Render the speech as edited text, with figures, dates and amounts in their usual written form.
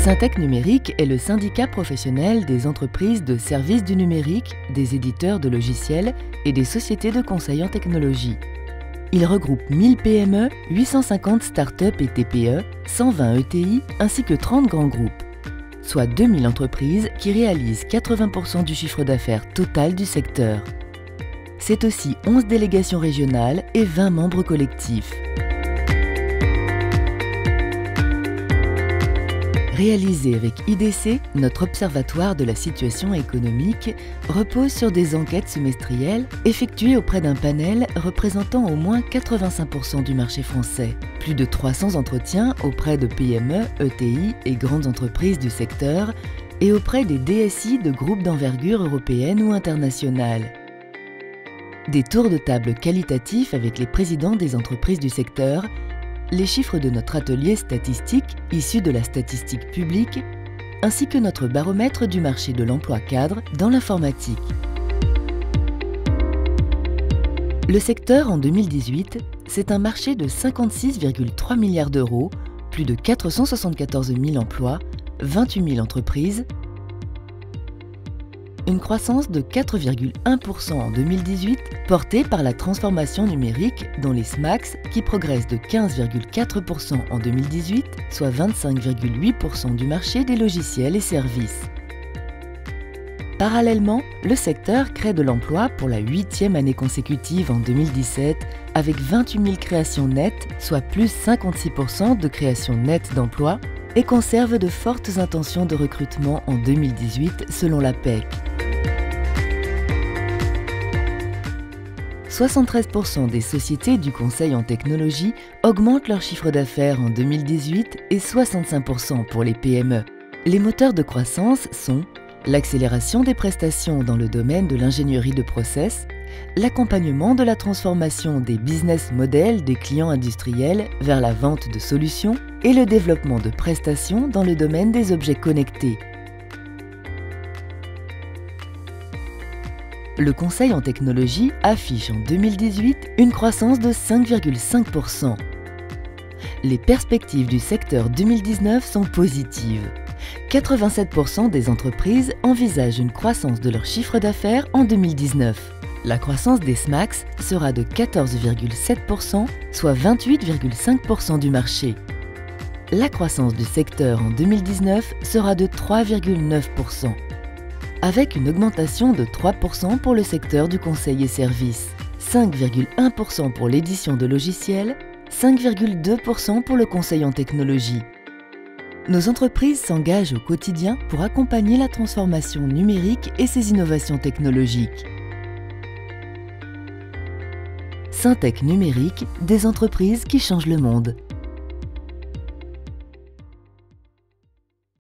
Syntec Numérique est le syndicat professionnel des entreprises de services du numérique, des éditeurs de logiciels et des sociétés de conseil en technologie. Il regroupe 1000 PME, 850 start-up et TPE, 120 ETI ainsi que 30 grands groupes, soit 2000 entreprises qui réalisent 80% du chiffre d'affaires total du secteur. C'est aussi 11 délégations régionales et 20 membres collectifs. Réalisé avec IDC, notre observatoire de la situation économique repose sur des enquêtes semestrielles effectuées auprès d'un panel représentant au moins 85% du marché français. Plus de 300 entretiens auprès de PME, ETI et grandes entreprises du secteur et auprès des DSI de groupes d'envergure européenne ou internationale. Des tours de table qualitatifs avec les présidents des entreprises du secteur, les chiffres de notre atelier statistique issus de la statistique publique, ainsi que notre baromètre du marché de l'emploi cadre dans l'informatique. Le secteur en 2018, c'est un marché de 56,3 milliards d'euros, plus de 474 000 emplois, 28 000 entreprises, une croissance de 4,1% en 2018, portée par la transformation numérique dans les SMACS qui progressent de 15,4% en 2018, soit 25,8% du marché des logiciels et services. Parallèlement, le secteur crée de l'emploi pour la 8e année consécutive en 2017, avec 28 000 créations nettes, soit plus 56% de créations nettes d'emplois, et conserve de fortes intentions de recrutement en 2018 selon la PEC. 73% des sociétés du conseil en technologie augmentent leur chiffre d'affaires en 2018 et 65% pour les PME. Les moteurs de croissance sont l'accélération des prestations dans le domaine de l'ingénierie de process, l'accompagnement de la transformation des business models des clients industriels vers la vente de solutions et le développement de prestations dans le domaine des objets connectés. Le conseil en technologie affiche en 2018 une croissance de 5,5%. Les perspectives du secteur 2019 sont positives. 87% des entreprises envisagent une croissance de leur chiffre d'affaires en 2019. La croissance des SMACS sera de 14,7%, soit 28,5% du marché. La croissance du secteur en 2019 sera de 3,9%. Avec une augmentation de 3% pour le secteur du conseil et services, 5,1% pour l'édition de logiciels, 5,2% pour le conseil en technologie. Nos entreprises s'engagent au quotidien pour accompagner la transformation numérique et ses innovations technologiques. Syntec Numérique, des entreprises qui changent le monde.